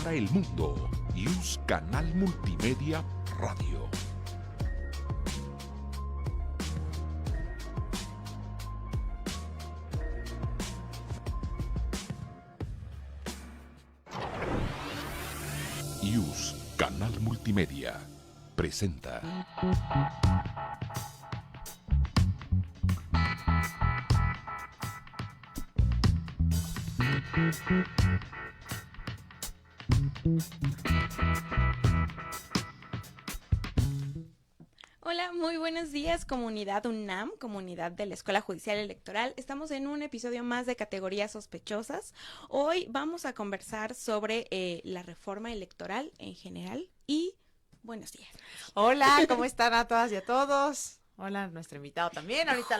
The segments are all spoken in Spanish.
para el mundo. Luz Canal Multimedia Radio. Luz Canal Multimedia presenta. Hola, muy buenos días, comunidad UNAM, comunidad de la Escuela Judicial Electoral. Estamos en un episodio más de Categorías Sospechosas. Hoy vamos a conversar sobre la reforma electoral en general y buenos días. Hola, ¿cómo están a todas y a todos? Hola, nuestro invitado también. Ahorita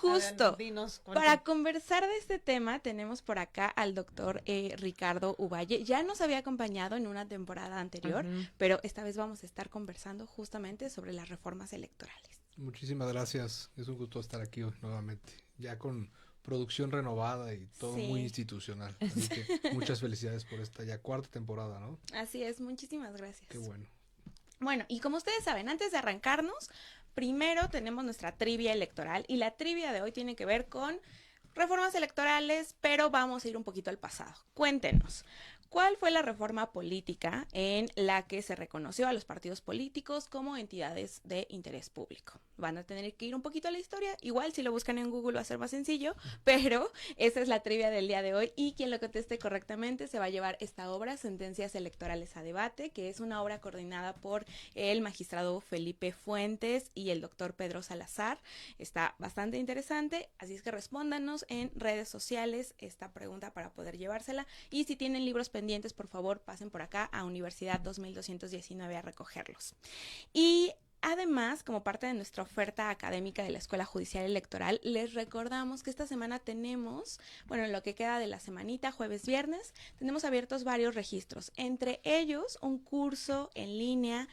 Justo, dinos, para conversar de este tema tenemos por acá al doctor Ricardo Uvalle. Ya nos había acompañado en una temporada anterior, pero esta vez vamos a estar conversando justamente sobre las reformas electorales. Muchísimas gracias, es un gusto estar aquí hoy nuevamente, ya con producción renovada y todo muy institucional, así que muchas felicidades por esta ya cuarta temporada, ¿no? Así es, muchísimas gracias. Qué bueno. Bueno, y como ustedes saben, antes de arrancarnos, primero tenemos nuestra trivia electoral y la trivia de hoy tiene que ver con reformas electorales, pero vamos a ir un poquito al pasado. Cuéntenos, ¿cuál fue la reforma política en la que se reconoció a los partidos políticos como entidades de interés público? Van a tener que ir un poquito a la historia, igual si lo buscan en Google va a ser más sencillo, pero esa es la trivia del día de hoy y quien lo conteste correctamente se va a llevar esta obra, Sentencias Electorales a Debate, que es una obra coordinada por el magistrado Felipe Fuentes y el doctor Pedro Salazar. Está bastante interesante, así es que respóndanos en redes sociales esta pregunta para poder llevársela y si tienen libros pendientes, por favor, pasen por acá a Universidad 2219 a recogerlos. Y además, como parte de nuestra oferta académica de la Escuela Judicial Electoral, les recordamos que esta semana tenemos, bueno, en lo que queda de la semanita, jueves, viernes, tenemos abiertos varios registros, entre ellos un curso en línea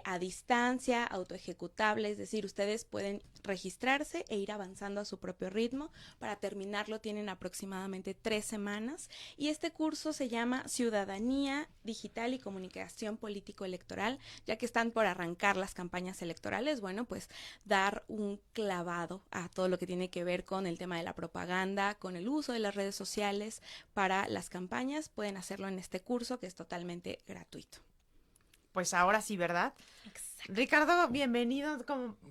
a distancia, autoejecutable, es decir, ustedes pueden registrarse e ir avanzando a su propio ritmo. Para terminarlo tienen aproximadamente 3 semanas y este curso se llama Ciudadanía Digital y Comunicación Político-Electoral, ya que están por arrancar las campañas electorales, bueno, pues dar un clavado a todo lo que tiene que ver con el tema de la propaganda, con el uso de las redes sociales para las campañas. Pueden hacerlo en este curso que es totalmente gratuito. Pues ahora sí, ¿verdad? Exacto. Ricardo, bienvenido.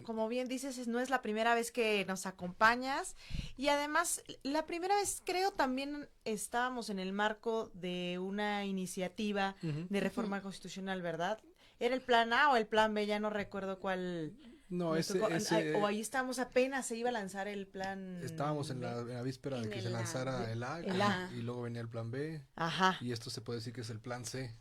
Como bien dices, no es la primera vez que nos acompañas. Y además, la primera vez creo también estábamos en el marco de una iniciativa de reforma constitucional, ¿verdad? ¿Era el plan A o el plan B? Ya no recuerdo cuál. No, O ahí estábamos apenas, se iba a lanzar el plan. Estábamos en la víspera de que se lanzara el A, y luego venía el plan B. Ajá. Y esto se puede decir que es el plan C.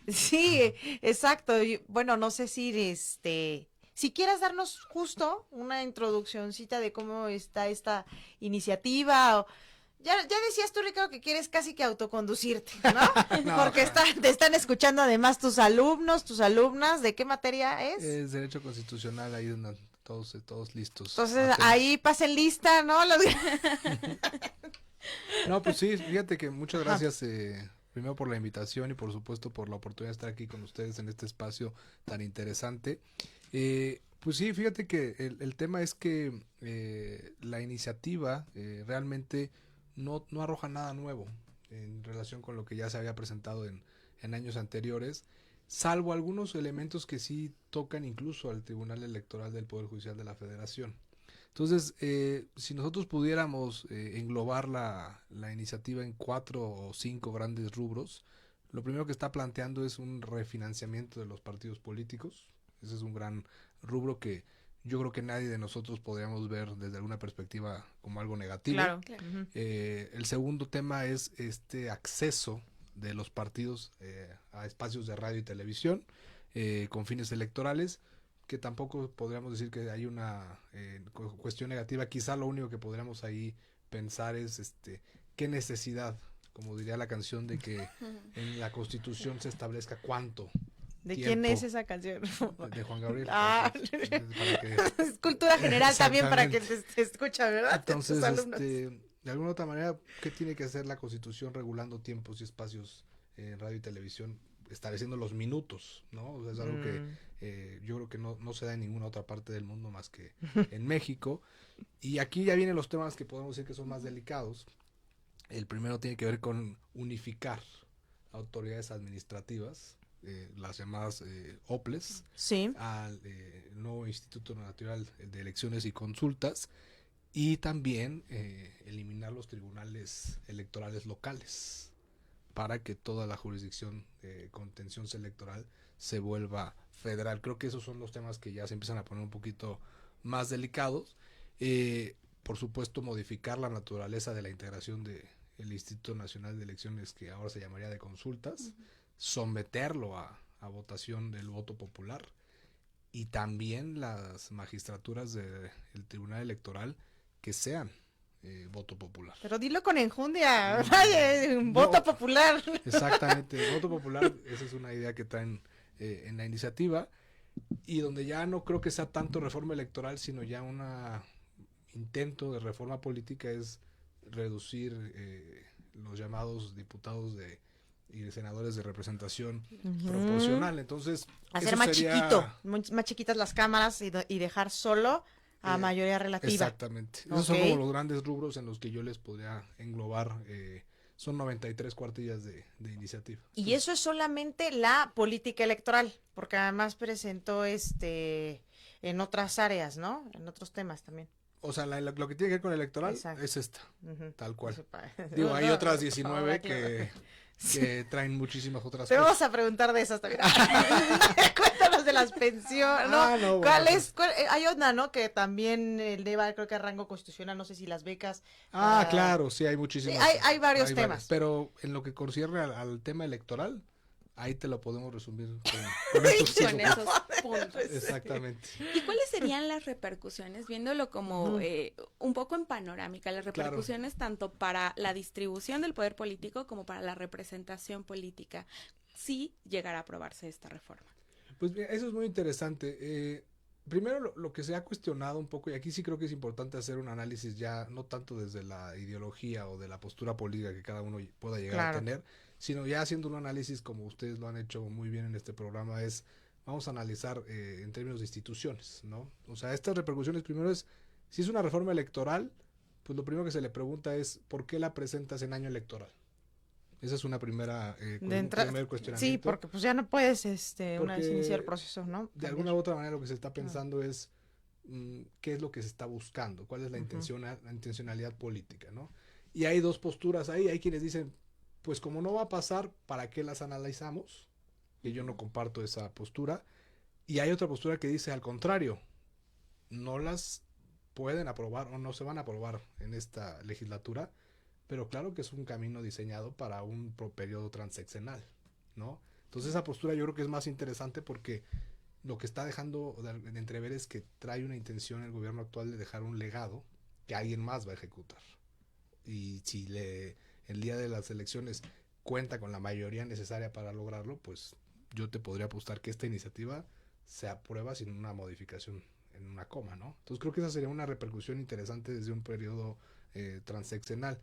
Sí, exacto. Bueno, no sé si quieras darnos justo una introduccioncita de cómo está esta iniciativa. Ya decías tú, Ricardo, que quieres casi que autoconducirte, ¿no? No, porque te están escuchando además tus alumnos, tus alumnas. ¿De qué materia es? Es Derecho Constitucional, ahí donde todos listos. Entonces, atentos. ahí pasen lista, ¿no? No, pues sí, fíjate que muchas gracias primero por la invitación y por supuesto por la oportunidad de estar aquí con ustedes en este espacio tan interesante. Pues sí, fíjate que el tema es que la iniciativa realmente no arroja nada nuevo en relación con lo que ya se había presentado en años anteriores, salvo algunos elementos que sí tocan incluso al Tribunal Electoral del Poder Judicial de la Federación. Entonces, si nosotros pudiéramos englobar la iniciativa en 4 o 5 grandes rubros, lo primero que está planteando es un refinanciamiento de los partidos políticos. Ese es un gran rubro que yo creo que nadie de nosotros podríamos ver desde alguna perspectiva como algo negativo. Claro. El segundo tema es este acceso de los partidos a espacios de radio y televisión con fines electorales, que tampoco podríamos decir que hay una cuestión negativa. Quizá lo único que podríamos ahí pensar es qué necesidad, como diría la canción, de que en la Constitución se establezca cuánto. ¿De quién es esa canción? De Juan Gabriel. Ah, para que, es cultura general también para que te escucha, ¿verdad? Entonces, de alguna otra manera, ¿qué tiene que hacer la Constitución regulando tiempos y espacios en radio y televisión estableciendo los minutos, ¿no? O sea, es algo que yo creo que no se da en ninguna otra parte del mundo más que en México. Y aquí ya vienen los temas que podemos decir que son más delicados. El primero tiene que ver con unificar autoridades administrativas, las llamadas OPLES, Sí. al nuevo Instituto Nacional de Elecciones y Consultas, y también eliminar los tribunales electorales locales para que toda la jurisdicción de contenciones electoral se vuelva federal. Creo que esos son los temas que ya se empiezan a poner un poquito más delicados. Por supuesto, modificar la naturaleza de la integración del Instituto Nacional de Elecciones, que ahora se llamaría de consultas, someterlo a votación del voto popular, y también las magistraturas del Tribunal Electoral que sean voto popular. Pero dilo con enjundia, vaya, voto popular. Exactamente, voto popular, esa es una idea que traen en la iniciativa, y donde ya no creo que sea tanto reforma electoral, sino ya un intento de reforma política, es reducir los llamados diputados y senadores de representación proporcional. Entonces, hacer eso más sería... chiquito, más chiquitas las cámaras y dejar solo a mayoría relativa. Exactamente. Esos son como los grandes rubros en los que yo les podría englobar. Son 93 cuartillas de iniciativa. Y eso es solamente la política electoral, porque además presentó en otras áreas, ¿no? En otros temas también. O sea, lo que tiene que ver con el electoral Exacto. es esta, tal cual. Sepa. Digo, hay No, otras por 19 favor, que traen muchísimas otras Te cosas. vamos a preguntar de esas también. Cuéntanos de las pensiones, ¿no? Ah, no, ¿Cuál bueno, es? Hay una, ¿no? Que también eleva, creo que a rango constitucional, no sé si las becas. Claro, sí, hay muchísimas. Hay varios temas. Pero en lo que concierne al tema electoral, ahí te lo podemos resumir con estos Con cinco esos puntos. puntos. Exactamente. ¿Y cuáles serían las repercusiones, viéndolo como un poco en panorámica, las repercusiones tanto para la distribución del poder político como para la representación política, si llegara a aprobarse esta reforma? Pues mira, eso es muy interesante. Primero, lo que se ha cuestionado un poco, y aquí sí creo que es importante hacer un análisis ya, no tanto desde la ideología o de la postura política que cada uno pueda llegar a tener, sino ya haciendo un análisis como ustedes lo han hecho muy bien en este programa, vamos a analizar en términos de instituciones, ¿no? O sea, estas repercusiones, primero si es una reforma electoral, pues lo primero que se le pregunta es, ¿por qué la presentas en año electoral? Esa es una primera primer cuestionamiento. Sí, porque pues ya no puedes una vez iniciar el proceso, ¿no? De alguna u otra manera lo que se está pensando es qué es lo que se está buscando, cuál es la intencionalidad política, ¿no? Y hay dos posturas ahí, hay quienes dicen, pues como no va a pasar, ¿para qué las analizamos? Y yo no comparto esa postura. Y hay otra postura que dice al contrario, no las pueden aprobar o no se van a aprobar en esta legislatura, pero claro que es un camino diseñado para un periodo transeccional, ¿no? Entonces esa postura yo creo que es más interesante porque lo que está dejando de entrever es que trae una intención el gobierno actual de dejar un legado que alguien más va a ejecutar. Y si el día de las elecciones cuenta con la mayoría necesaria para lograrlo, pues yo te podría apostar que esta iniciativa se aprueba sin una modificación en una coma, ¿no? Entonces creo que esa sería una repercusión interesante desde un periodo transeccional.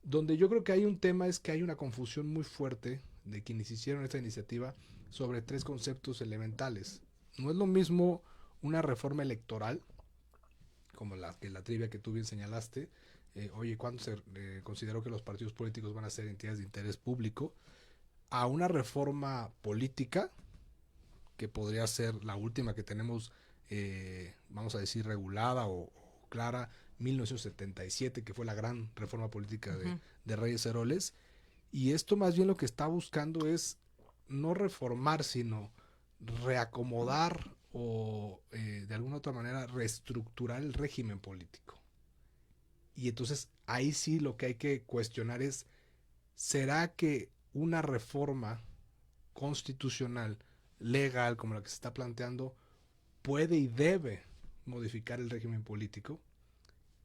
Donde yo creo que hay un tema es que hay una confusión muy fuerte de quienes hicieron esta iniciativa sobre tres conceptos elementales. No es lo mismo una reforma electoral, como la trivia que tú bien señalaste, oye, ¿cuándo se consideró que los partidos políticos van a ser entidades de interés público? A una reforma política, que podría ser la última que tenemos, vamos a decir, regulada o clara, 1977, que fue la gran reforma política de Reyes Heroles, y esto más bien lo que está buscando es no reformar, sino reacomodar o de alguna otra manera reestructurar el régimen político. Y entonces ahí sí lo que hay que cuestionar es, ¿será que una reforma constitucional, legal, como la que se está planteando, puede y debe modificar el régimen político?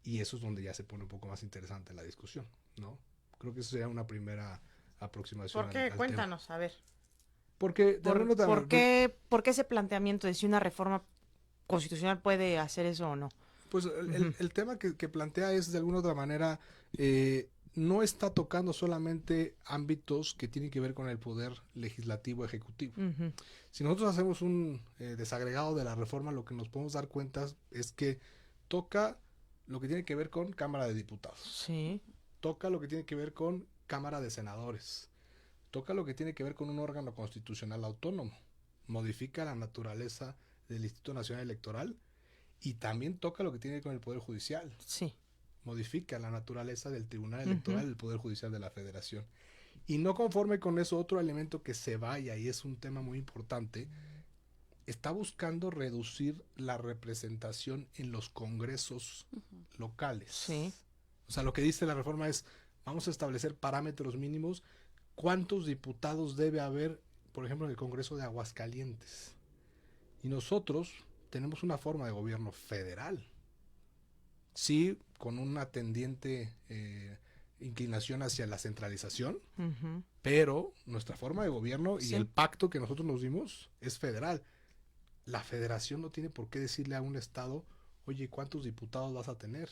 Y eso es donde ya se pone un poco más interesante la discusión, ¿no? Creo que eso sería una primera aproximación. ¿Por qué? Cuéntanos, tema. A ver. Porque ¿Por qué ese planteamiento de si una reforma constitucional puede hacer eso o no? Pues el tema que plantea es de alguna otra manera no está tocando solamente ámbitos que tienen que ver con el poder legislativo ejecutivo. Ujú. Si nosotros hacemos un desagregado de la reforma, lo que nos podemos dar cuenta es que toca lo que tiene que ver con Cámara de Diputados, Sí. toca lo que tiene que ver con Cámara de Senadores, toca lo que tiene que ver con un órgano constitucional autónomo, modifica la naturaleza del Instituto Nacional Electoral y también toca lo que tiene que ver con el Poder Judicial, Sí. modifica la naturaleza del Tribunal Electoral y del Poder Judicial de la Federación. Y no conforme con eso, otro elemento que se vaya, y es un tema muy importante, está buscando reducir la representación en los congresos locales. Sí. O sea, lo que dice la reforma es, vamos a establecer parámetros mínimos, cuántos diputados debe haber, por ejemplo, en el Congreso de Aguascalientes. Y nosotros tenemos una forma de gobierno federal. Sí, con una tendiente inclinación hacia la centralización, Ujú. pero nuestra forma de gobierno y Sí. el pacto que nosotros nos dimos es federal. La federación no tiene por qué decirle a un estado, oye, ¿cuántos diputados vas a tener?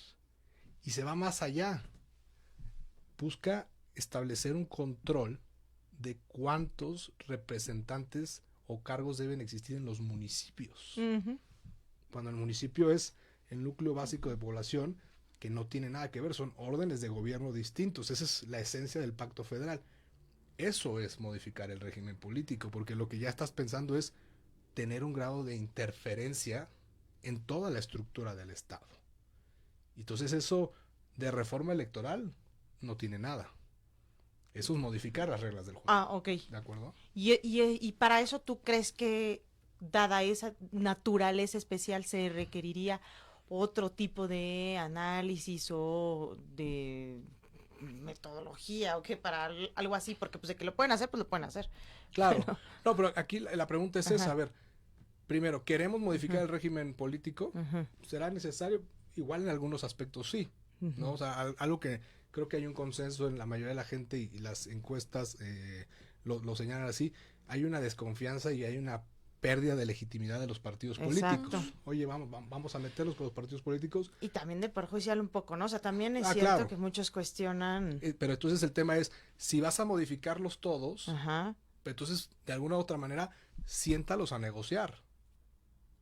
Y se va más allá. Busca establecer un control de cuántos representantes o cargos deben existir en los municipios. Ujú. Cuando el municipio es el núcleo básico de población, que no tiene nada que ver, son órdenes de gobierno distintos. Esa es la esencia del pacto federal. Eso es modificar el régimen político, porque lo que ya estás pensando es tener un grado de interferencia en toda la estructura del Estado. Entonces eso de reforma electoral no tiene nada. Eso es modificar las reglas del juego. Ah, ok. ¿De acuerdo? Y para eso tú crees que, dada esa naturaleza especial, se requeriría otro tipo de análisis o de metodología o qué, para algo así, porque pues de que lo pueden hacer, pues lo pueden hacer. Claro. No, pero aquí la pregunta es esa. Ajá. A ver, primero, ¿queremos modificar el régimen político? Ujú. ¿Será necesario? Igual en algunos aspectos sí, ¿no? O sea, algo que creo que hay un consenso en la mayoría de la gente y las encuestas lo señalan así, hay una desconfianza y hay una pérdida de legitimidad de los partidos Exacto. políticos. Oye, vamos a meterlos con los partidos políticos, Y también de perjudicial un poco, ¿no? O sea, también es Ah, cierto claro. que muchos cuestionan. pero entonces el tema es, si vas a modificarlos todos, Ajá. entonces de alguna u otra manera, siéntalos a negociar.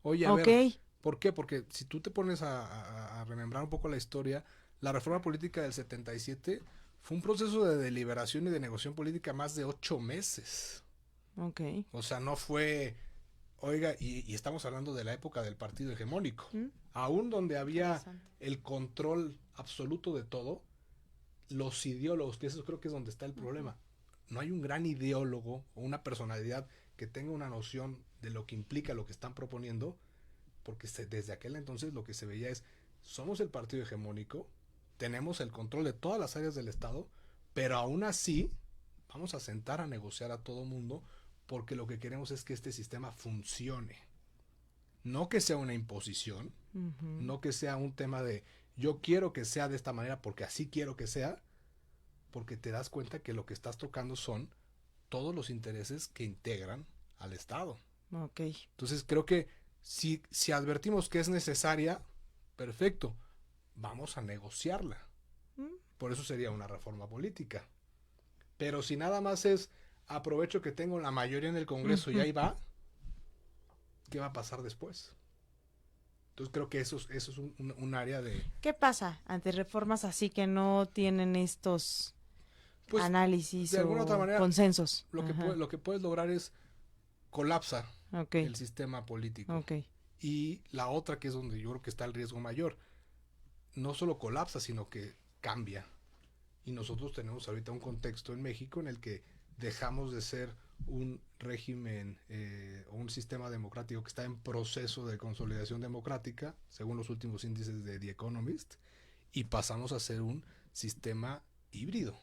Oye, a Ok. ver, ¿por qué? Porque si tú te pones a remembrar un poco la historia, la reforma política del 77 fue un proceso de deliberación y de negociación política más de 8 meses. Ok. O sea, no fue, oiga, y estamos hablando de la época del partido hegemónico, ¿Mm? aún donde había Interesante. el control absoluto de todo, los ideólogos, que eso creo que es donde está el problema. No hay un gran ideólogo o una personalidad que tenga una noción de lo que implica lo que están proponiendo, porque desde aquel entonces lo que se veía es, somos el partido hegemónico, tenemos el control de todas las áreas del Estado, pero aún así vamos a sentar a negociar a todo mundo porque lo que queremos es que este sistema funcione. No que sea una imposición, Ujú. no que sea un tema de yo quiero que sea de esta manera porque así quiero que sea, porque te das cuenta que lo que estás tocando son todos los intereses que integran al Estado. Ok. Entonces creo que si advertimos que es necesaria, perfecto, vamos a negociarla. Mm. Por eso sería una reforma política. Pero si nada más es aprovecho que tengo la mayoría en el Congreso y ahí va, ¿qué va a pasar después? Entonces creo que eso es un área de... ¿Qué pasa ante reformas así que no tienen estos Pues análisis de alguna o otra manera, consensos? lo Ajá. que puedes lograr es colapsa Ok. el sistema político. Ok. Y la otra, que es donde yo creo que está el riesgo mayor, no solo colapsa, sino que cambia. Y nosotros tenemos ahorita un contexto en México en el que dejamos de ser un régimen o un sistema democrático que está en proceso de consolidación democrática, según los últimos índices de The Economist, y pasamos a ser un sistema híbrido.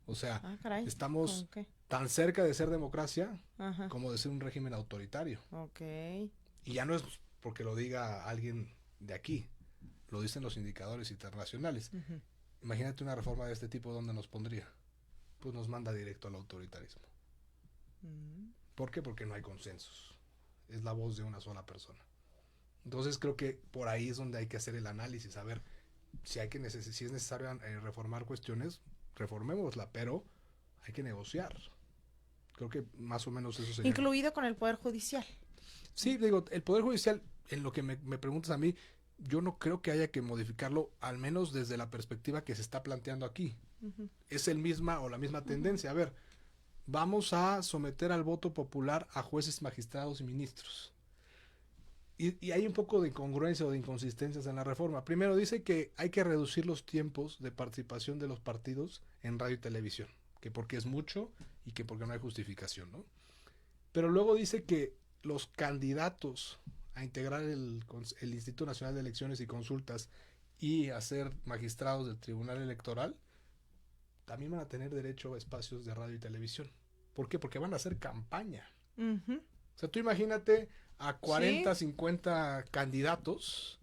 O sea, Ah, caray. estamos ¿Cómo qué? tan cerca de ser democracia Ajá. como de ser un régimen autoritario. Ok. Y ya no es porque lo diga alguien de aquí, lo dicen los indicadores internacionales. Ujú. Imagínate una reforma de este tipo, ¿dónde nos pondría? Pues nos manda directo al autoritarismo. Mm. ¿Por qué? Porque no hay consensos. Es la voz de una sola persona. Entonces creo que por ahí es donde hay que hacer el análisis, a ver si si es necesario reformar cuestiones, reformémosla, pero hay que negociar. Creo que más o menos eso sería. Incluido con el Poder Judicial. Sí, digo, el Poder Judicial, en lo que me preguntas a mí, yo no creo que haya que modificarlo, al menos desde la perspectiva que se está planteando aquí. Ujú. Es la misma tendencia. A ver, vamos a someter al voto popular a jueces, magistrados y ministros. Y hay un poco de incongruencia o de inconsistencias en la reforma. Primero dice que hay que reducir los tiempos de participación de los partidos en radio y televisión, que porque es mucho y que porque no hay justificación, ¿no? Pero luego dice que los candidatos a integrar el Instituto Nacional de Elecciones y Consultas y a ser magistrados del Tribunal Electoral también van a tener derecho a espacios de radio y televisión. ¿Por qué? Porque van a hacer campaña. Ujú. O sea, tú imagínate a 40, Sí. 50 candidatos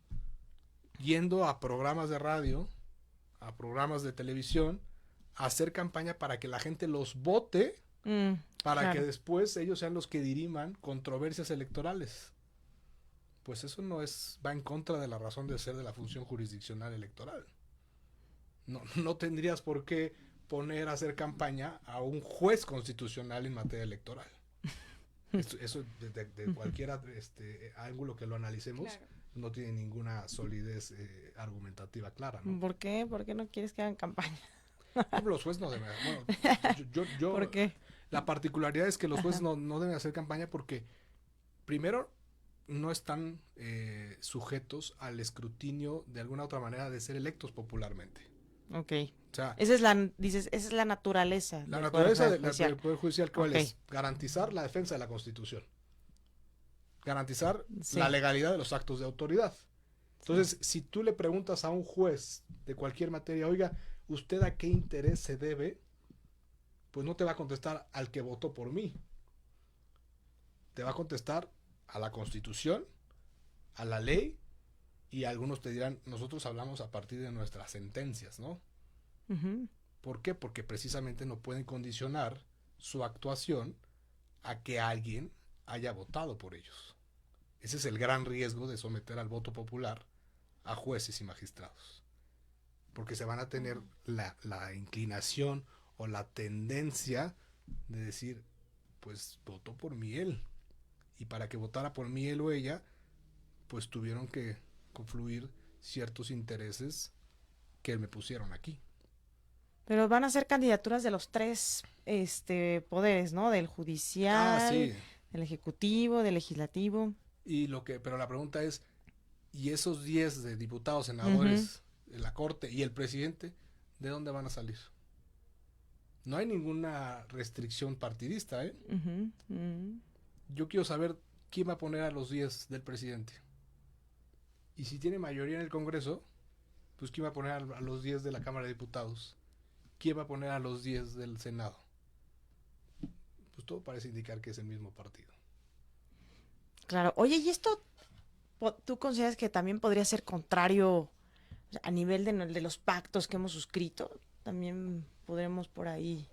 yendo a programas de radio, a programas de televisión, a hacer campaña para que la gente los vote, para Claro. que después ellos sean los que diriman controversias electorales. Pues eso va en contra de la razón de ser de la función jurisdiccional electoral. No tendrías por qué poner a hacer campaña a un juez constitucional en materia electoral. Eso de cualquier ángulo que lo analicemos, Claro. no tiene ninguna solidez argumentativa clara, ¿no? ¿Por qué? ¿Por qué no quieres que hagan campaña? Los jueces no deben. Bueno, ¿Por qué? la particularidad es que los jueces no deben hacer campaña porque, primero, no están sujetos al escrutinio de alguna otra manera de ser electos popularmente. Ok. O sea, Esa es la naturaleza. la del naturaleza Poder Judicial. del Poder Judicial, ¿cuál Ok. es? Garantizar la defensa de la Constitución. Garantizar Sí. la legalidad de los actos de autoridad. Entonces, si tú le preguntas a un juez de cualquier materia, oiga, ¿usted a qué interés se debe? Pues no te va a contestar al que votó por mí. Te va a contestar a la Constitución, a la ley, y algunos te dirán, nosotros hablamos a partir de nuestras sentencias, ¿no? Ujú. ¿Por qué? Porque precisamente no pueden condicionar su actuación a que alguien haya votado por ellos. Ese es el gran riesgo de someter al voto popular a jueces y magistrados. Porque se van a tener la inclinación o la tendencia de decir, pues votó por mí él. Y para que votara por mí él o ella, pues tuvieron que confluir ciertos intereses que me pusieron aquí. Pero van a ser candidaturas de los tres poderes, ¿no? Del judicial, Sí. del ejecutivo, del legislativo. Pero la pregunta es, ¿y esos 10 de diputados, senadores, la Corte y el presidente, de dónde van a salir? No hay ninguna restricción partidista, ¿eh? Ujú, ujú. Yo quiero saber quién va a poner a los 10 del presidente. Y si tiene mayoría en el Congreso, pues quién va a poner a los 10 de la Cámara de Diputados. ¿Quién va a poner a los 10 del Senado? Pues todo parece indicar que es el mismo partido. Claro. Oye, ¿y esto tú consideras que también podría ser contrario, o sea, a nivel de los pactos que hemos suscrito? También podremos por ahí.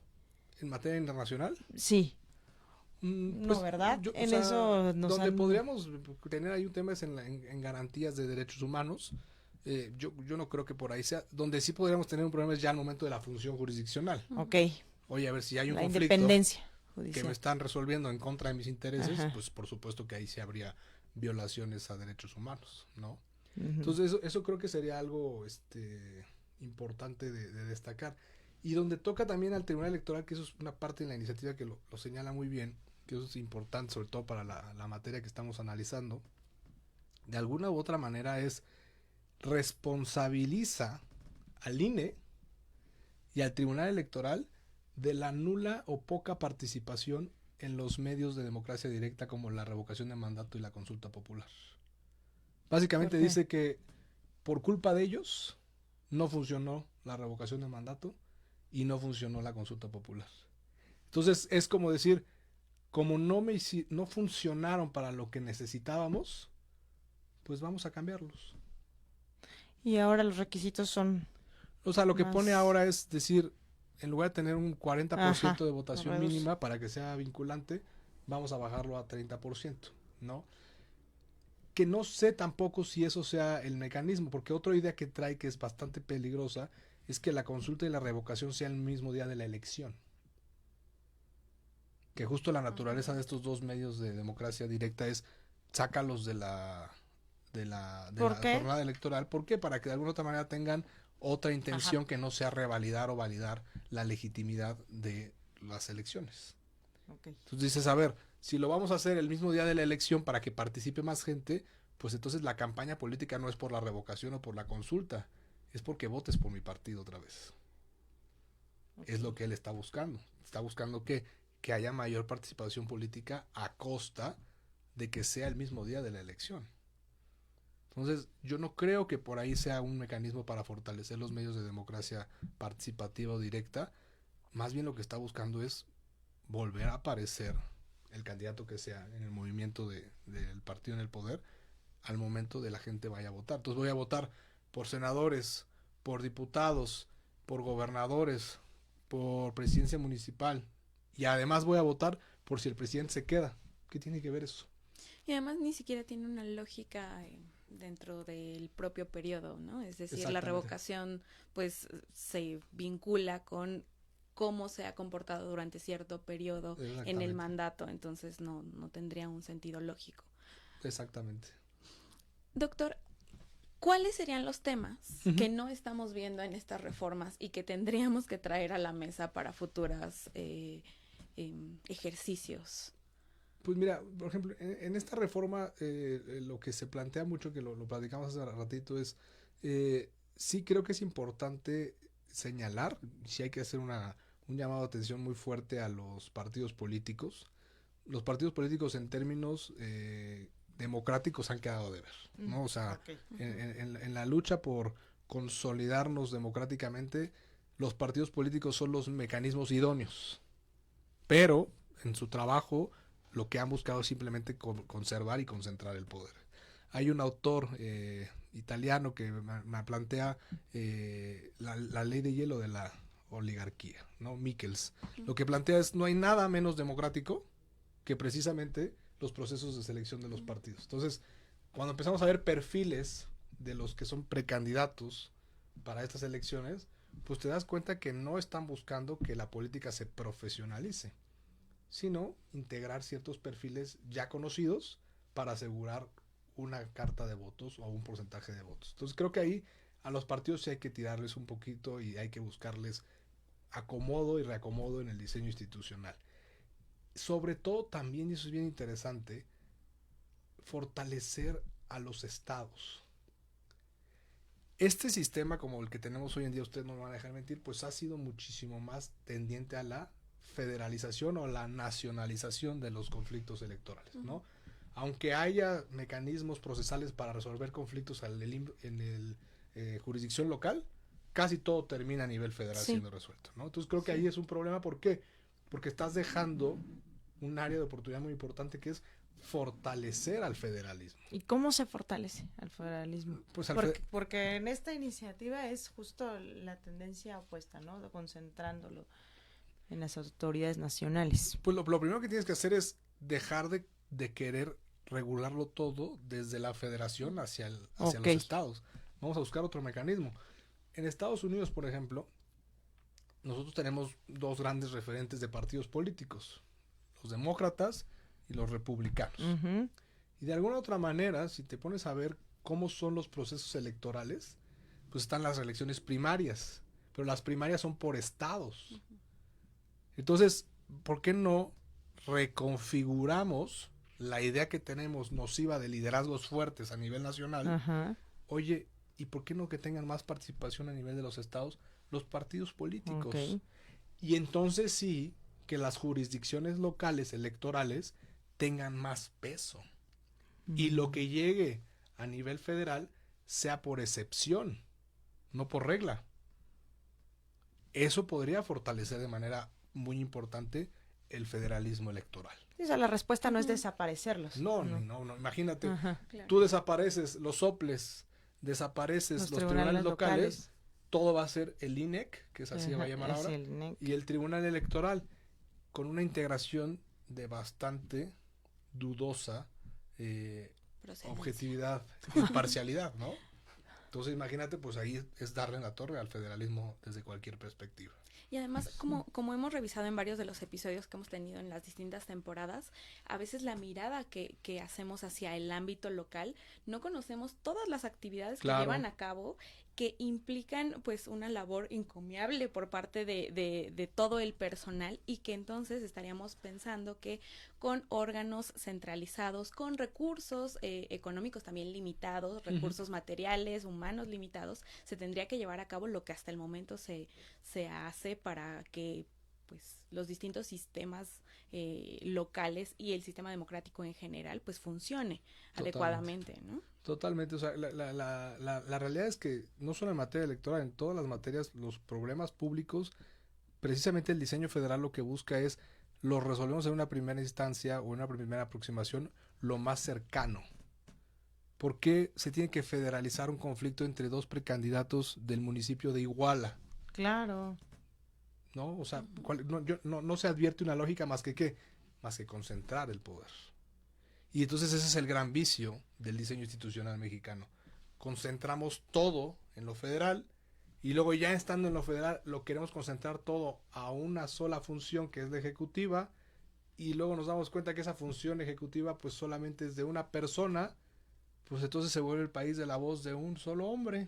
¿En materia internacional? Sí. Pues, ¿verdad? o En sea, eso nos donde han- podríamos tener ahí un tema es en garantías de derechos humanos. Yo no creo que por ahí sea. Donde sí podríamos tener un problema es ya al momento de la función jurisdiccional. Ok. Oye, a ver, si hay un La conflicto independencia que judicial. me están resolviendo en contra de mis intereses, Ajá. pues por supuesto que ahí sí habría violaciones a derechos humanos, ¿no? Ujú. Entonces eso creo que sería algo importante de destacar. Y donde toca también al Tribunal Electoral, que eso es una parte de la iniciativa que lo señala muy bien, que eso es importante sobre todo para la materia que estamos analizando, de alguna u otra manera responsabiliza al INE y al Tribunal Electoral de la nula o poca participación en los medios de democracia directa como la revocación de mandato y la consulta popular. Básicamente ¿Por qué? dice que por culpa de ellos no funcionó la revocación de mandato y no funcionó la consulta popular. Entonces es como decir, como no funcionaron para lo que necesitábamos, pues vamos a cambiarlos. Y ahora los requisitos son... O sea, lo que Más- pone ahora es decir, en lugar de tener un 40% Ajá, de votación lo reduce. mínima para que sea vinculante, vamos a bajarlo a 30%, ¿no? que no sé tampoco si eso sea el mecanismo, porque otra idea que trae que es bastante peligrosa es que la consulta y la revocación sean el mismo día de la elección. Que justo la naturaleza de estos dos medios de democracia directa es sácalos de la ¿Por qué? jornada electoral. ¿Por qué? Para que de alguna otra manera tengan otra intención que no sea revalidar o validar la legitimidad de las elecciones. Okay. Entonces dices, a ver, si lo vamos a hacer el mismo día de la elección para que participe más gente, pues entonces la campaña política no es por la revocación o por la consulta, es porque votes por mi partido otra vez. Okay. Es lo que él está buscando. Está buscando que haya mayor participación política a costa de que sea el mismo día de la elección. Entonces, yo no creo que por ahí sea un mecanismo para fortalecer los medios de democracia participativa o directa. Más bien lo que está buscando es volver a aparecer el candidato que sea en el movimiento del partido en el poder al momento de la gente vaya a votar. Entonces voy a votar por senadores, por diputados, por gobernadores, por presidencia municipal y además voy a votar por si el presidente se queda. ¿Qué tiene que ver eso? Y además ni siquiera tiene una lógica dentro del propio periodo, ¿no? Es decir, la revocación pues se vincula con cómo se ha comportado durante cierto periodo en el mandato, entonces no tendría un sentido lógico. Exactamente. Doctor, ¿cuáles serían los temas que no estamos viendo en estas reformas y que tendríamos que traer a la mesa para futuros ejercicios? Pues mira, por ejemplo, en esta reforma lo que se plantea mucho, que lo platicamos hace ratito, es sí creo que es importante señalar, sí hay que hacer un llamado de atención muy fuerte a los partidos políticos. Los partidos políticos en términos democráticos han quedado de ver, ¿no? O sea, en la lucha por consolidarnos democráticamente, los partidos políticos son los mecanismos idóneos, pero en su trabajo lo que han buscado es simplemente conservar y concentrar el poder. Hay un autor italiano que me plantea la ley de hielo de la oligarquía, ¿no? Michels. Lo que plantea es, no hay nada menos democrático que precisamente los procesos de selección de los partidos. Entonces, cuando empezamos a ver perfiles de los que son precandidatos para estas elecciones, pues te das cuenta que no están buscando que la política se profesionalice, sino integrar ciertos perfiles ya conocidos para asegurar una carta de votos o un porcentaje de votos. Entonces creo que ahí a los partidos sí hay que tirarles un poquito y hay que buscarles acomodo y reacomodo en el diseño institucional. Sobre todo también, y eso es bien interesante, fortalecer a los estados. Este sistema como el que tenemos hoy en día, ustedes no me van a dejar mentir, pues ha sido muchísimo más tendiente a la federalización o la nacionalización de los conflictos electorales, ¿no? Aunque haya mecanismos procesales para resolver conflictos en el jurisdicción local, casi todo termina a nivel federal siendo resuelto, ¿no? Entonces creo que ahí es un problema. ¿Por qué? Porque estás dejando un área de oportunidad muy importante que es fortalecer al federalismo. ¿Y cómo se fortalece al federalismo? Pues porque en esta iniciativa es justo la tendencia opuesta, ¿no? Concentrándolo en las autoridades nacionales. Pues lo primero que tienes que hacer es dejar de querer regularlo todo desde la federación hacia los estados. Vamos a buscar otro mecanismo. En Estados Unidos, por ejemplo, nosotros tenemos dos grandes referentes de partidos políticos, los demócratas y los republicanos. Y de alguna otra manera, si te pones a ver cómo son los procesos electorales, pues están las elecciones primarias, pero las primarias son por estados. Entonces, ¿por qué no reconfiguramos la idea que tenemos nociva de liderazgos fuertes a nivel nacional? Oye, ¿y por qué no que tengan más participación a nivel de los estados los partidos políticos? Y entonces sí, que las jurisdicciones locales electorales tengan más peso. Y lo que llegue a nivel federal sea por excepción, no por regla. Eso podría fortalecer de manera muy importante el federalismo electoral. O sea, la respuesta no es desaparecerlos. No. Imagínate, tú desapareces los soples, desapareces los tribunales locales, todo va a ser el INEC, que es así se va a llamar ahora, y el Tribunal Electoral, con una integración de bastante dudosa Procedencia. objetividad, imparcialidad, ¿no? Entonces imagínate, pues ahí es darle en la torre al federalismo desde cualquier perspectiva. Y además, como hemos revisado en varios de los episodios que hemos tenido en las distintas temporadas, a veces la mirada que hacemos hacia el ámbito local, no conocemos todas las actividades Claro. que llevan a cabo, que implican pues una labor encomiable por parte de todo el personal, y que entonces estaríamos pensando que con órganos centralizados, con recursos económicos también limitados, recursos materiales, humanos limitados, se tendría que llevar a cabo lo que hasta el momento se hace para que pues los distintos sistemas locales y el sistema democrático en general pues funcione adecuadamente, ¿no? Totalmente, o sea, la realidad es que no solo en materia electoral, en todas las materias, los problemas públicos, precisamente el diseño federal lo que busca es, los resolvemos en una primera instancia o en una primera aproximación lo más cercano. ¿Por qué se tiene que federalizar un conflicto entre dos precandidatos del municipio de Iguala? Claro. ¿No? O sea, no se advierte una lógica más que ¿qué? Más que concentrar el poder. Y entonces ese es el gran vicio del diseño institucional mexicano. Concentramos todo en lo federal y luego ya estando en lo federal lo queremos concentrar todo a una sola función que es la ejecutiva, y luego nos damos cuenta que esa función ejecutiva pues solamente es de una persona, pues entonces se vuelve el país de la voz de un solo hombre.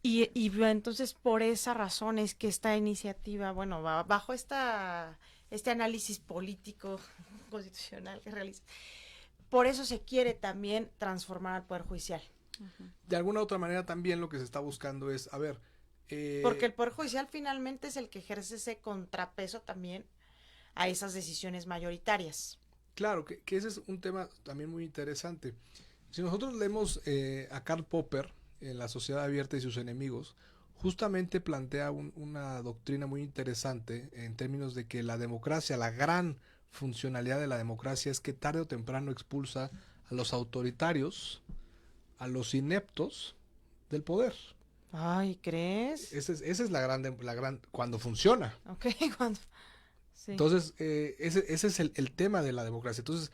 Y entonces por esa razón es que esta iniciativa, bueno, va bajo este análisis político constitucional que realiza, por eso se quiere también transformar al Poder Judicial. De alguna u otra manera también lo que se está buscando es, a ver... Porque el Poder Judicial finalmente es el que ejerce ese contrapeso también a esas decisiones mayoritarias. Claro, que ese es un tema también muy interesante. Si nosotros leemos a Karl Popper en La Sociedad Abierta y sus enemigos, justamente plantea una doctrina muy interesante en términos de que la democracia, la gran funcionalidad de la democracia es que tarde o temprano expulsa a los autoritarios, a los ineptos del poder. Ay, ¿crees? Esa es la gran cuando funciona. Ok, cuando... Sí. Entonces, ese es el tema de la democracia. Entonces,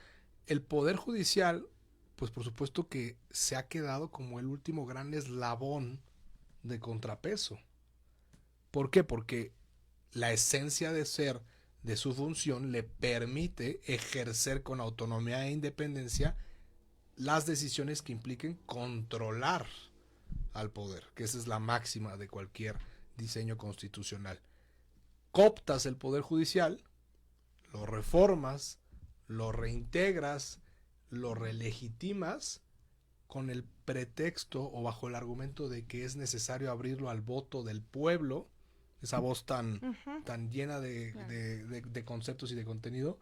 el Poder Judicial, pues por supuesto que se ha quedado como el último gran eslabón de contrapeso. ¿Por qué? Porque la esencia de ser de su función le permite ejercer con autonomía e independencia las decisiones que impliquen controlar al poder, que esa es la máxima de cualquier diseño constitucional. Cooptas el Poder Judicial, lo reformas, lo reintegras, lo relegitimas con el pretexto o bajo el argumento de que es necesario abrirlo al voto del pueblo, esa voz tan llena de conceptos y de contenido,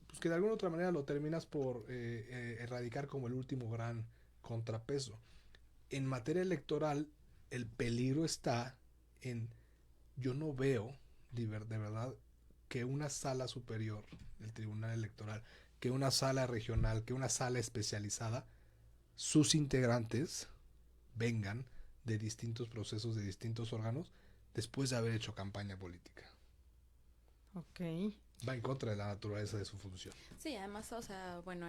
pues que de alguna otra manera lo terminas por erradicar como el último gran contrapeso. En materia electoral, el peligro está en, yo no veo de verdad que una sala superior del Tribunal Electoral, que una sala regional, que una sala especializada, sus integrantes vengan de distintos procesos, de distintos órganos, después de haber hecho campaña política. Ok. Va en contra de la naturaleza de su función. Sí, además, o sea, bueno,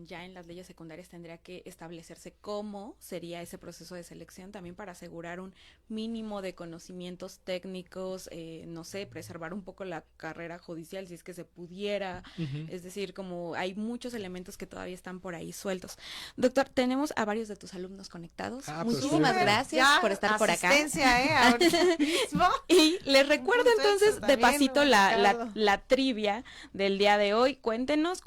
ya en las leyes secundarias tendría que establecerse cómo sería ese proceso de selección también para asegurar un mínimo de conocimientos técnicos, no sé, preservar un poco la carrera judicial si es que se pudiera, es decir, como hay muchos elementos que todavía están por ahí sueltos. Doctor, tenemos a varios de tus alumnos conectados. Pues Muchísimas súper. gracias por estar por acá. Asistencia, ahorita mismo. Y les recuerdo Muchas entonces gracias de también, pasito Ricardo. la trivia del día de hoy. Cuéntenos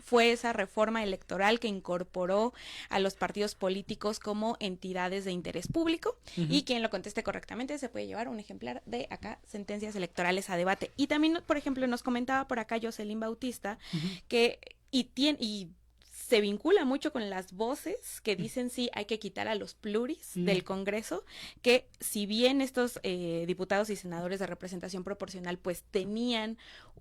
fue esa reforma electoral que incorporó a los partidos políticos como entidades de interés público, y quien lo conteste correctamente se puede llevar un ejemplar de acá, Sentencias Electorales a Debate. Y también, por ejemplo, nos comentaba por acá Jocelyn Bautista que y se vincula mucho con las voces que dicen sí hay que quitar a los pluris del Congreso, que si bien estos diputados y senadores de representación proporcional pues tenían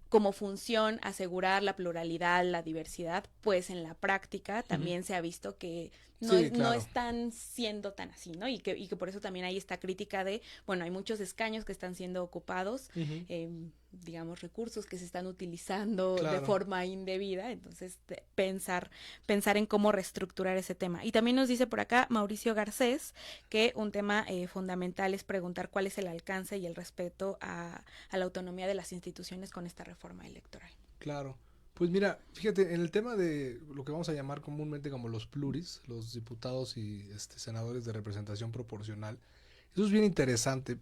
como función asegurar la pluralidad, la diversidad, pues en la práctica también se ha visto que no están siendo tan así, ¿no? Y que por eso también hay esta crítica de, bueno, hay muchos escaños que están siendo ocupados digamos, recursos que se están utilizando de Claro. forma indebida, entonces pensar en cómo reestructurar ese tema. Y también nos dice por acá Mauricio Garcés que un tema fundamental es preguntar cuál es el alcance y el respeto a la autonomía de las instituciones con esta reforma electoral. Claro. Pues mira, fíjate, en el tema de lo que vamos a llamar comúnmente como los pluris, los diputados y senadores de representación proporcional, eso es bien interesante.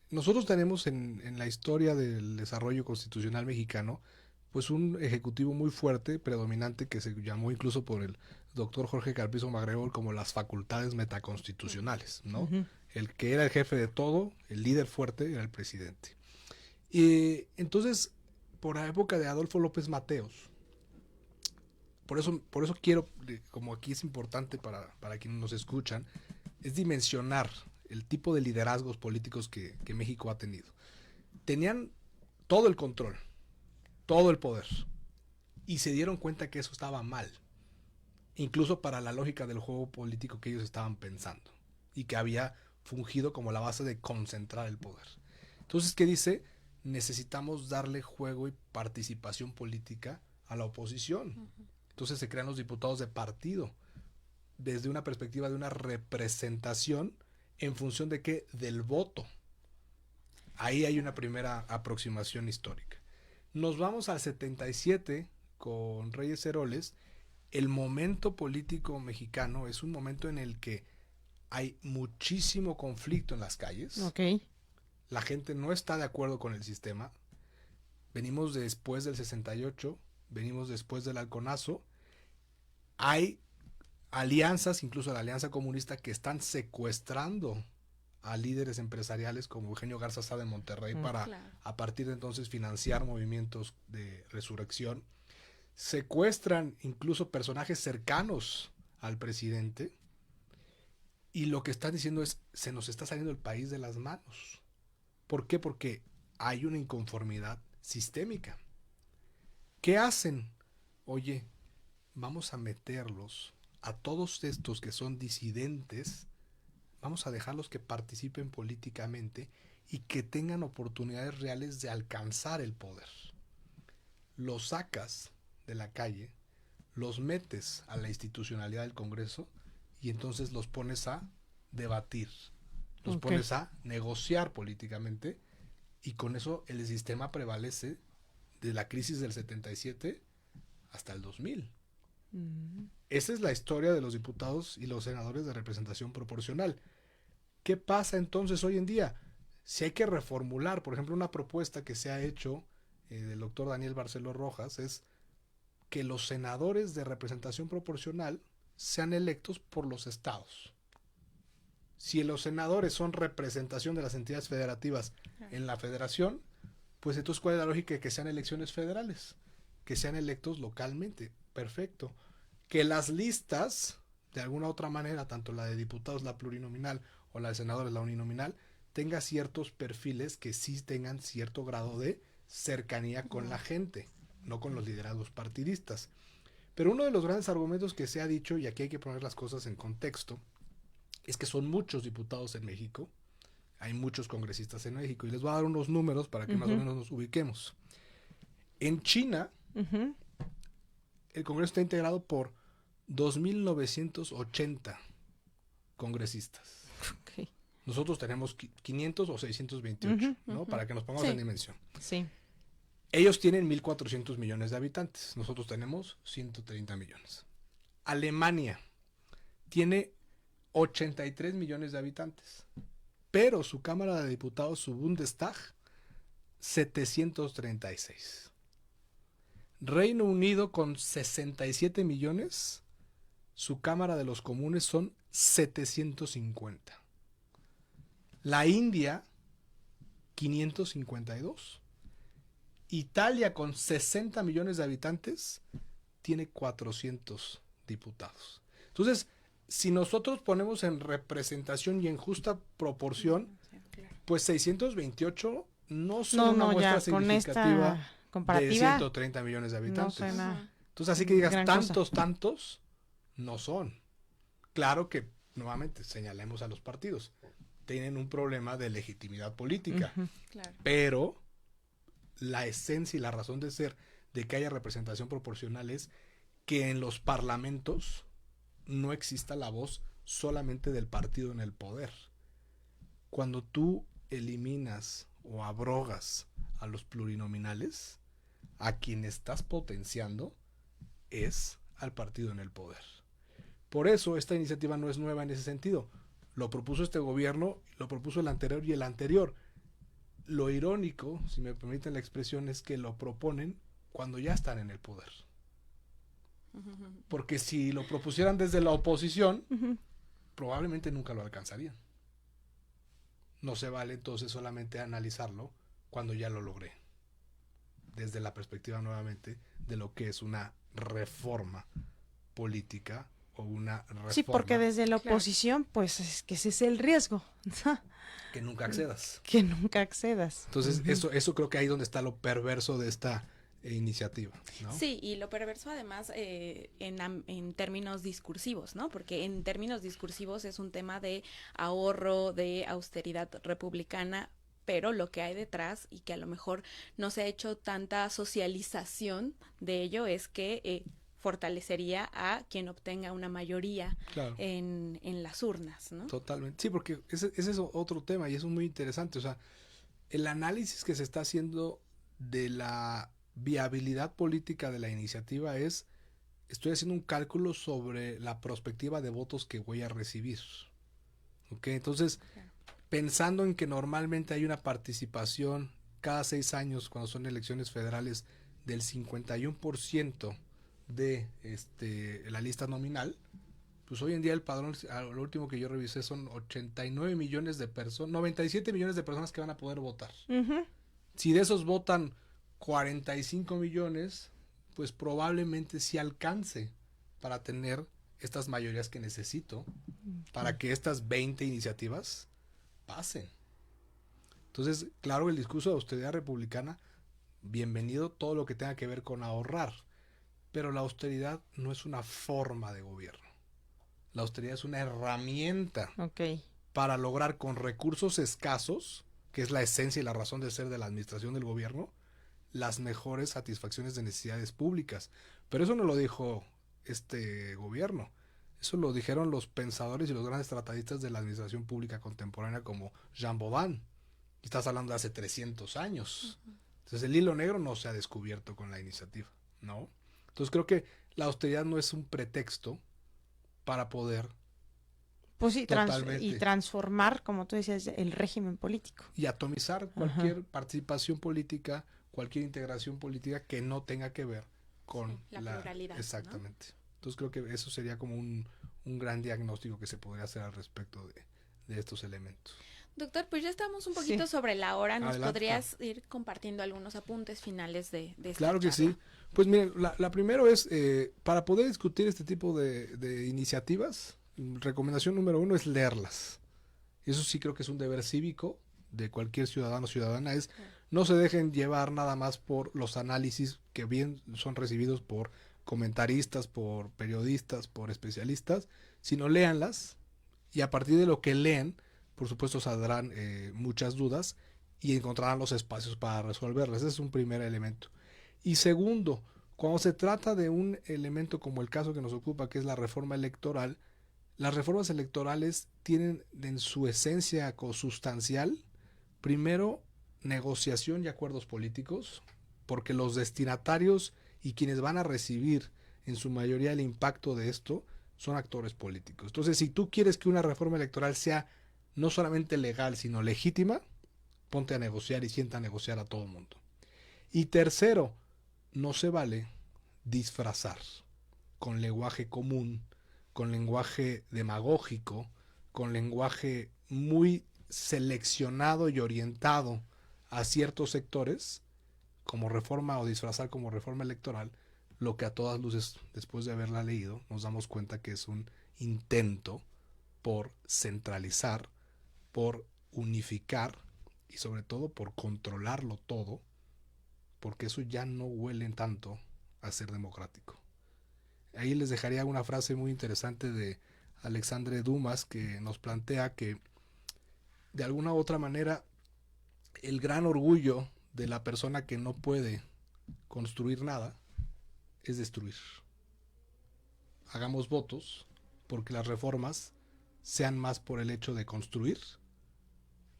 Nosotros tenemos en la historia del desarrollo constitucional mexicano, pues un ejecutivo muy fuerte, predominante, que se llamó incluso por el doctor Jorge Carpizo Magregor como las facultades metaconstitucionales, ¿no? Ujú. El que era el jefe de todo, el líder fuerte, era el presidente. Entonces, por la época de Adolfo López Mateos, por eso quiero, como aquí es importante para quienes nos escuchan, es dimensionar el tipo de liderazgos políticos que México ha tenido. Tenían todo el control, todo el poder, y se dieron cuenta que eso estaba mal, incluso para la lógica del juego político que ellos estaban pensando, y que había fungido como la base de concentrar el poder. Entonces, ¿qué dice? Necesitamos darle juego y participación política a la oposición. Entonces se crean los diputados de partido, desde una perspectiva de una representación en función de qué, del voto. Ahí hay una primera aproximación histórica. Nos vamos al 77 con Reyes Heroles. El momento político mexicano es un momento en el que hay muchísimo conflicto en las calles. Ok. La gente no está de acuerdo con el sistema. Venimos después del 68, venimos después del halconazo. Hay alianzas, incluso la Alianza Comunista, que están secuestrando a líderes empresariales como Eugenio Garza Sada en Monterrey para Claro. a partir de entonces financiar movimientos de resurrección. Secuestran incluso personajes cercanos al presidente, y lo que están diciendo es: se nos está saliendo el país de las manos. ¿Por qué? Porque hay una inconformidad sistémica. ¿Qué hacen? Oye, vamos a meterlos a todos estos que son disidentes, vamos a dejarlos que participen políticamente y que tengan oportunidades reales de alcanzar el poder. Los sacas de la calle, los metes a la institucionalidad del Congreso y entonces los pones a debatir, los Ok. pones a negociar políticamente, y con eso el sistema prevalece de la crisis del 77 hasta el 2000. Esa es la historia de los diputados y los senadores de representación proporcional. ¿Qué pasa entonces hoy en día? Si hay que reformular, por ejemplo, una propuesta que se ha hecho del doctor Daniel Barceló Rojas, es que los senadores de representación proporcional sean electos por los estados. Si los senadores son representación de las entidades federativas en la federación, pues entonces ¿cuál es la lógica de que sean elecciones federales? Que sean electos localmente. Perfecto. Que las listas, de alguna otra manera, tanto la de diputados, la plurinominal, o la de senadores, la uninominal, tenga ciertos perfiles que sí tengan cierto grado de cercanía con la gente, no con los liderazgos partidistas. Pero uno de los grandes argumentos que se ha dicho, y aquí hay que poner las cosas en contexto, es que son muchos diputados en México, hay muchos congresistas en México, y les voy a dar unos números para que más o menos nos ubiquemos. En China, Ujú. el Congreso está integrado por 2.980 congresistas. Ok. Nosotros tenemos 500 o 628, Ujú, ¿no? ujú. Para que nos pongamos Sí. en dimensión. Sí. Ellos tienen 1.400 millones de habitantes. Nosotros tenemos 130 millones. Alemania tiene 83 millones de habitantes. Pero su Cámara de Diputados, su Bundestag, 736. Reino Unido con 67 millones, su Cámara de los Comunes son 750. La India, 552. Italia, con 60 millones de habitantes, tiene 400 diputados. Entonces, si nosotros ponemos en representación y en justa proporción, pues 628 no son No, una no, muestra ya con significativa esta de comparativa 130 millones de no habitantes. suena. Entonces, así que digas gran tantos, no son. Claro que, nuevamente, señalemos a los partidos. Tienen un problema de legitimidad política, Ujú. Claro. pero la esencia y la razón de ser de que haya representación proporcional es que en los parlamentos no exista la voz solamente del partido en el poder. Cuando tú eliminas o abrogas a los plurinominales, a quien estás potenciando es al partido en el poder. Por eso esta iniciativa no es nueva en ese sentido. Lo propuso este gobierno, lo propuso el anterior y el anterior. Lo irónico, si me permiten la expresión, es que lo proponen cuando ya están en el poder. Porque si lo propusieran desde la oposición, probablemente nunca lo alcanzarían. No se vale entonces solamente analizarlo cuando ya lo logré. Desde la perspectiva nuevamente de lo que es una reforma política o una reforma Sí, porque desde la oposición, pues es que ese es el riesgo. que nunca accedas. Que nunca accedas. Entonces, eso creo que ahí donde está lo perverso de esta iniciativa, ¿no? Sí, y lo perverso además en términos discursivos, ¿no? Porque en términos discursivos es un tema de ahorro, de austeridad republicana, pero lo que hay detrás y que a lo mejor no se ha hecho tanta socialización de ello es que fortalecería a quien obtenga una mayoría Claro. en las urnas, ¿no? Totalmente. Sí, porque ese es otro tema y eso es muy interesante. O sea, el análisis que se está haciendo de la viabilidad política de la iniciativa es, estoy haciendo un cálculo sobre la perspectiva de votos que voy a recibir. ¿Ok? Entonces, pensando en que normalmente hay una participación cada 6 años cuando son elecciones federales del 51% de la lista nominal, pues hoy en día el padrón, lo último que yo revisé son 89 millones de personas, 97 millones de personas que van a poder votar. Si de esos votan 45 millones, pues probablemente sí alcance para tener estas mayorías que necesito para que estas 20 iniciativas pasen. Entonces, claro, el discurso de austeridad republicana, bienvenido todo lo que tenga que ver con ahorrar, pero la austeridad no es una forma de gobierno. La austeridad es una herramienta para lograr con recursos escasos, que es la esencia y la razón de ser de la administración del gobierno, las mejores satisfacciones de necesidades públicas. Pero eso no lo dijo este gobierno. Eso lo dijeron los pensadores y los grandes tratadistas de la administración pública contemporánea como Jean Baudin. Estás hablando de hace 300 años. Entonces el hilo negro no se ha descubierto con la iniciativa, ¿no? Entonces creo que la austeridad no es un pretexto para poder pues sí, y transformar, como tú decías, el régimen político. Y atomizar cualquier participación política, cualquier integración política que no tenga que ver con la pluralidad. Exactamente. ¿No? Entonces creo que eso sería como un gran diagnóstico que se podría hacer al respecto de estos elementos. Doctor, pues ya estamos un poquito sobre la hora. ¿Nos Adelante. podrías ir compartiendo algunos apuntes finales de esta Claro que charla? sí. Pues miren, la primero es, para poder discutir este tipo de iniciativas, recomendación número 1 es leerlas. Eso sí creo que es un deber cívico de cualquier ciudadano o ciudadana, es no se dejen llevar nada más por los análisis que bien son recibidos por comentaristas, por periodistas, por especialistas, sino léanlas y a partir de lo que leen, por supuesto saldrán muchas dudas y encontrarán los espacios para resolverlas. Ese es un primer elemento. Y segundo, cuando se trata de un elemento como el caso que nos ocupa, que es la reforma electoral, las reformas electorales tienen en su esencia consustancial, primero, negociación y acuerdos políticos, porque los destinatarios y quienes van a recibir en su mayoría el impacto de esto son actores políticos. Entonces, si tú quieres que una reforma electoral sea no solamente legal, sino legítima, ponte a negociar y sienta a negociar a todo el mundo. Y tercero, no se vale disfrazar con lenguaje común, con lenguaje demagógico, con lenguaje muy seleccionado y orientado a ciertos sectores, como reforma o disfrazar como reforma electoral, lo que a todas luces, después de haberla leído, nos damos cuenta que es un intento por centralizar, por unificar y sobre todo por controlarlo todo, porque eso ya no huele tanto a ser democrático. Ahí les dejaría una frase muy interesante de Alexandre Dumas que nos plantea que de alguna u otra manera el gran orgullo de la persona que no puede construir nada es destruir. Hagamos votos porque las reformas sean más por el hecho de construir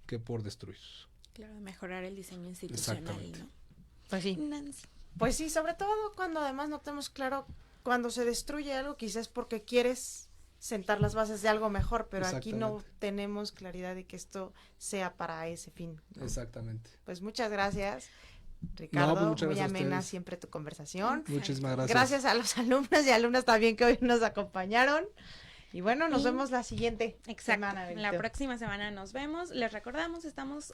que por destruir. Claro, de mejorar el diseño institucional, Exactamente. ¿no? Pues sí. Nancy. Pues sí, sobre todo cuando además no tenemos claro, cuando se destruye algo, quizás porque quieres sentar las bases de algo mejor, pero aquí no Exactamente. tenemos claridad de que esto sea para ese fin, ¿no? Exactamente. Pues muchas gracias, Ricardo. pues muchas muy gracias a amena ustedes. siempre tu conversación. Muchísimas gracias. Gracias a los alumnos y alumnas también que hoy nos acompañaron. Y bueno, nos Y- vemos la siguiente Exacto. semana. La Benito. próxima semana nos vemos. Les recordamos, estamos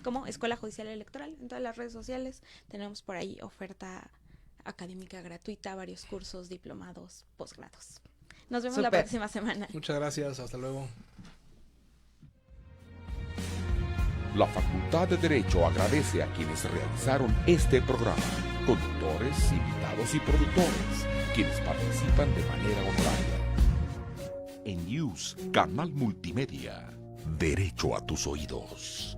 como Escuela Judicial Electoral en todas las redes sociales. Tenemos por ahí oferta académica gratuita, varios cursos, diplomados, posgrados. Nos vemos la Súper. próxima semana. Muchas gracias. Hasta luego. La Facultad de Derecho agradece a quienes realizaron este programa, conductores, invitados y productores, quienes participan de manera honoraria. En News, Canal Multimedia. Derecho a tus oídos.